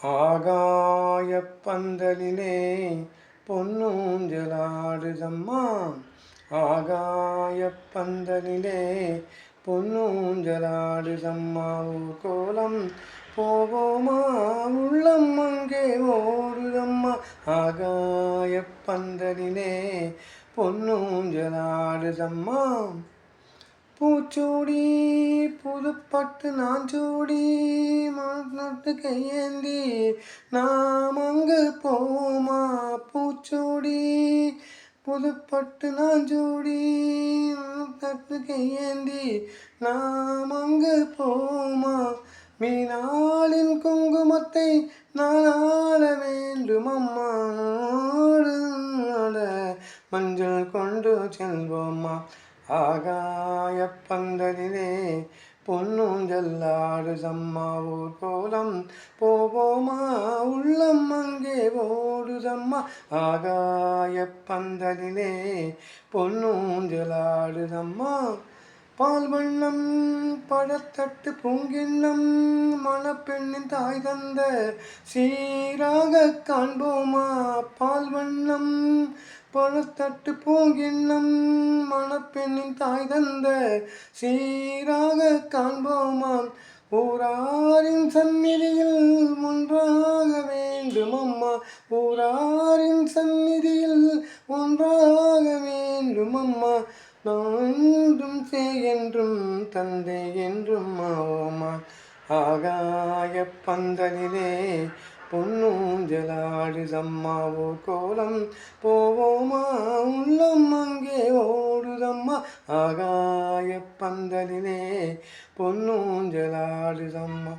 ஆகாயப் பந்தலிலே பொன்னூஞ்சலாடுதம்மா. ஆகாயப் பந்தலிலே பொன்னூஞ்சலாடுதம்மா. ஊர்கோலம் போவோமா, உள்ளம் அங்கே ஓடுதம்மா. ஆகாயப் பந்தலிலே பொன்னூஞ்சலாடுதம்மா. பூச்சூடி புதுப்பட்டு நாஞ்சூடி நட்டு கையேந்தி நாம் அங்கு போமா. பூச்சூடி புதுப்பட்டு நாஞ்சூடி நட்டு கையேந்தி நாம் அங்கு போமா. மீனாளின் குங்குமத்தை நான் ஆட வேண்டும் அம்மா. மஞ்சள் கொண்டு செல்வோம்மா. ஆகாயப் பந்தலிலே பொன்னூஞ்சலாடுதம்மா. ஊர்கோலம் போவோமா, உள்ளம் அங்கே ஓடுதம்மா. ஆகாயப் பந்தலிலே பொன்னூஞ்சலாடுதம்மா. பால் வண்ணம் பழத்தட்டு பூங்கிண்ணம் மணப்பெண்ணின் தாய் தந்த சீராக காண்போமா. பால் வண்ணம் பழத்தட்டு பூங்கிண்ணம் மணப்பெண்ணின் தாய் தந்த சீராக காண்போமாம். ஊராரின் சந்நிதியில் ஒன்றாக வேண்டும் அம்மா. ஊராரின் சந்நிதியில் ஒன்றாக வேண்டும் அம்மா. நான் என்றும் என்றும் தந்தை என்றும் ஆவோமா. ஆகாயப் பந்தலிலே பொன்னூஞ்சலாடுதம்மா. ஊர்கோலம் போவோமா, உள்ளம் அங்கே ஓடுதம்மா. ஆகாயப் பந்தலிலே பொன்னூஞ்சலாடுதம்மா.